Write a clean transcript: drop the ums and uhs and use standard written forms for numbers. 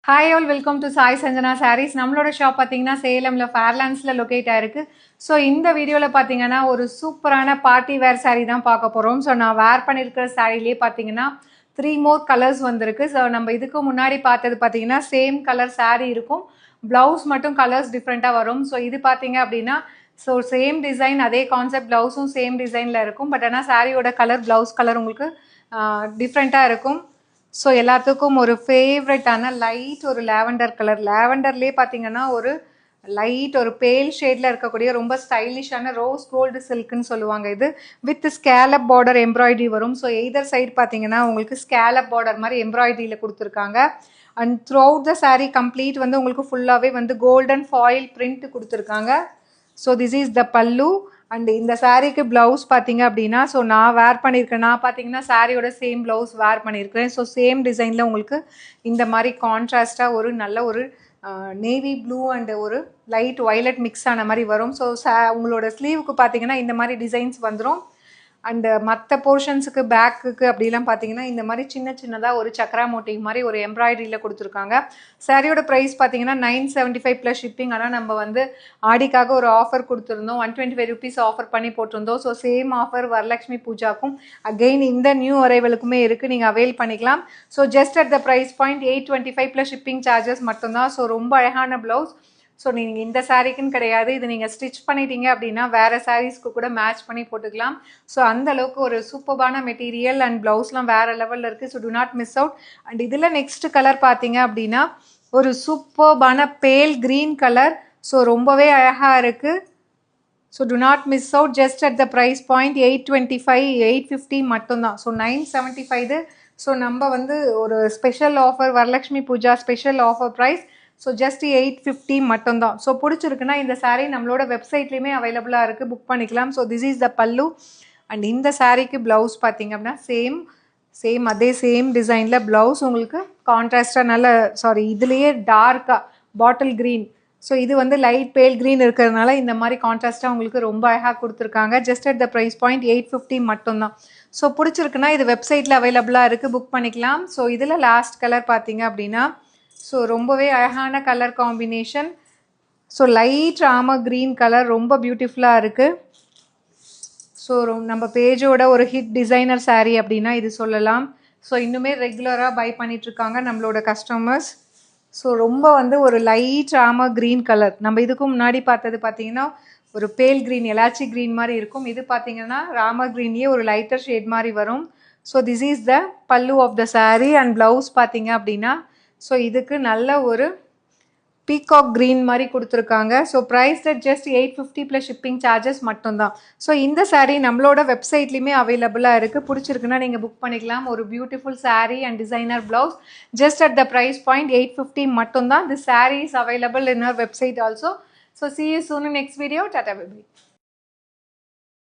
Hi all, welcome to Sai Sanjana Sarees. நம்மளோட shop பார்த்தீங்கன்னா சேலம்ல ஃபேர்லாண்ட்ஸ்ல locate ஆயிருக்கு. ஸோ இந்த வீடியோவில் பார்த்தீங்கன்னா ஒரு சூப்பரான பார்ட்டி வேர் saree தான் பார்க்க போகிறோம். ஸோ நான் வேர் பண்ணியிருக்கிற சாரீலேயே பார்த்தீங்கன்னா 3 more கலர்ஸ் வந்திருக்கு. ஸோ நம்ம இதுக்கு முன்னாடி பார்த்தது பார்த்தீங்கன்னா சேம் கலர் saree இருக்கும், ப்ளவுஸ் மட்டும் கலர்ஸ் டிஃப்ரெண்ட்டாக வரும். ஸோ இது பார்த்தீங்க அப்படின்னா ஸோ சேம் டிசைன், அதே கான்செப்ட், ப்ளவுஸும் சேம் டிசைனில் இருக்கும். பட் ஆனால் சாரியோட கலர், ப்ளவுஸ் கலர் உங்களுக்கு டிஃப்ரெண்ட்டாக இருக்கும். ஸோ எல்லாத்துக்கும் ஒரு ஃபேவரட்டான லைட் ஒரு லேவெண்டர் கலர், லேவெண்டர்லேயே பார்த்தீங்கன்னா ஒரு லைட் ஒரு பேல் ஷேடில் இருக்கக்கூடிய ரொம்ப ஸ்டைலிஷான ரோஸ் கோல்டு சில்க்குன்னு சொல்லுவாங்க. இது வித் ஸ்கேலப் பார்டர் எம்ப்ராய்டரி வரும். ஸோ எய்தர் சைடு பார்த்தீங்கன்னா உங்களுக்கு ஸ்கேலப் பார்டர் மாதிரி எம்ப்ராய்டரியில் கொடுத்துருக்காங்க. And through out the sari complete வந்து உங்களுக்கு ஃபுல்லாகவே வந்து கோல்டன் ஃபாயில் பிரிண்ட் கொடுத்துருக்காங்க. ஸோ திஸ் இஸ் த பல்லு. அண்ட் இந்த சாரீக்கு ப்ளவுஸ் பார்த்தீங்க அப்படின்னா ஸோ நான் வேர் பண்ணியிருக்கேன். நான் பார்த்தீங்கன்னா சாரியோட சேம் ப்ளவுஸ் வேர் பண்ணியிருக்கேன். ஸோ சேம் டிசைனில் உங்களுக்கு இந்த மாதிரி கான்ட்ராஸ்டாக ஒரு நல்ல ஒரு நேவி ப்ளூ அண்ட் ஒரு லைட் வயலட் மிக்ஸ் ஆன மாதிரி வரும். ஸோ உங்களோட ஸ்லீவுக்கு பார்த்தீங்கன்னா இந்த மாதிரி டிசைன்ஸ் வந்துடும். அண்டு மற்ற போர்ஷன்ஸுக்கு பேக்குக்கு அப்படிலாம் பார்த்தீங்கன்னா இந்த மாதிரி சின்ன சின்னதாக ஒரு சக்கரா மோட்டிவ் மாதிரி ஒரு எம்ப்ராய்டரியில் கொடுத்துருக்காங்க. சாரியோட ப்ரைஸ் பார்த்தீங்கன்னா 975 ப்ளஸ் ஷிப்பிங். ஆனால் நம்ம வந்து ஆடிக்காக ஒரு ஆஃபர் கொடுத்துருந்தோம், 125 ருபீஸ் ஆஃபர் பண்ணி போட்டிருந்தோம். ஸோ சேம் ஆஃபர் வரலட்சுமி பூஜாக்கும் அகெயின் இந்த நியூ அரைவலுக்குமே இருக்குது, நீங்கள் அவைல் பண்ணிக்கலாம். So just at the price point 825 plus shipping charges மட்டும்தான். ஸோ ரொம்ப அழகான ப்ளவுஸ். ஸோ நீங்கள் இந்த சாரீக்குன்னு கிடையாது, இது நீங்கள் ஸ்டிச் பண்ணிட்டீங்க அப்படின்னா வேறு சாரீஸ்க்கு கூட மேட்ச் பண்ணி போட்டுக்கலாம். ஸோ அந்த அளவுக்கு ஒரு சூப்பர்பான மெட்டீரியல் அண்ட் ப்ளவுஸ்லாம் வேறு லெவலில் இருக்குது. So do not miss out. And இதில் நெக்ஸ்ட் கலர் பார்த்தீங்க அப்படின்னா ஒரு சூப்பர்பான பேல் க்ரீன் கலர். ஸோ ரொம்பவே அழகாக இருக்குது. So do not miss out. Just at the price point 825, 850 மட்டும்தான். ஸோ 975 இது. ஸோ நம்ம வந்து ஒரு special offer, Varalakshmi Puja special offer price. So just 850 மட்டும்தான். ஸோ பிடிச்சிருக்குன்னா இந்த சாரீ நம்மளோட வெப்சைட்லேயுமே அவைலபிளாக இருக்குது, புக் பண்ணிக்கலாம். ஸோ திஸ் இஸ் த பல்லு. அண்ட் இந்த சாரீக்கு ப்ளவுஸ் பார்த்தீங்க அப்படின்னா சேம் அதே சேம் டிசைனில் ப்ளவுஸ் உங்களுக்கு கான்ட்ராஸ்டாக நல்ல இதுலேயே டார்க்காக பாட்டில் க்ரீன். ஸோ இது வந்து லைட் பேல் க்ரீன் இருக்கிறதுனால இந்த மாதிரி கான்ட்ராஸ்ட்டாக உங்களுக்கு ரொம்ப அழகாக கொடுத்துருக்காங்க. Just at the price point 850 மட்டும்தான். ஸோ பிடிச்சிருக்குன்னா இது வெப்சைட்டில் அவைலபிளாக இருக்குது, புக் பண்ணிக்கலாம். ஸோ இதில் லாஸ்ட் கலர் பார்த்தீங்க அப்படின்னா ஸோ ரொம்பவே அழகான colour combination. So light Rama green colour ரொம்ப பியூட்டிஃபுல்லாக இருக்குது. ஸோ நம்ம பேஜோட ஒரு ஹிட் டிசைனர் சாரீ அப்படின்னா இது சொல்லலாம். ஸோ இன்னுமே ரெகுலராக பை பண்ணிகிட்ருக்காங்க நம்மளோட கஸ்டமர்ஸ். ஸோ ரொம்ப வந்து ஒரு லைட் ராம க்ரீன் கலர். நம்ம இதுக்கு முன்னாடி பார்த்தது பார்த்தீங்கன்னா ஒரு பேல் க்ரீன், எலாச்சி க்ரீன் மாதிரி இருக்கும். இது பார்த்தீங்கன்னா ராம க்ரீன்லேயே ஒரு லைட்டர் ஷேட் மாதிரி வரும். So this is the pallu of the sari. And blouse பார்த்தீங்க அப்படின்னா ஸோ இதுக்கு நல்ல ஒரு பீகாக் க்ரீன் மாதிரி கொடுத்துருக்காங்க. So price at just 850 plus shipping charges மட்டும்தான். ஸோ இந்த சாரீ நம்மளோட வெப்சைட்லேயுமே அவைலபிளாக இருக்குது, பிடிச்சிருக்குன்னா நீங்கள் புக் பண்ணிக்கலாம். ஒரு beautiful sari and designer blouse just at the price point 850 மட்டும்தான். The sari is available in our website also. So see you soon in next video. Tata, bye bye.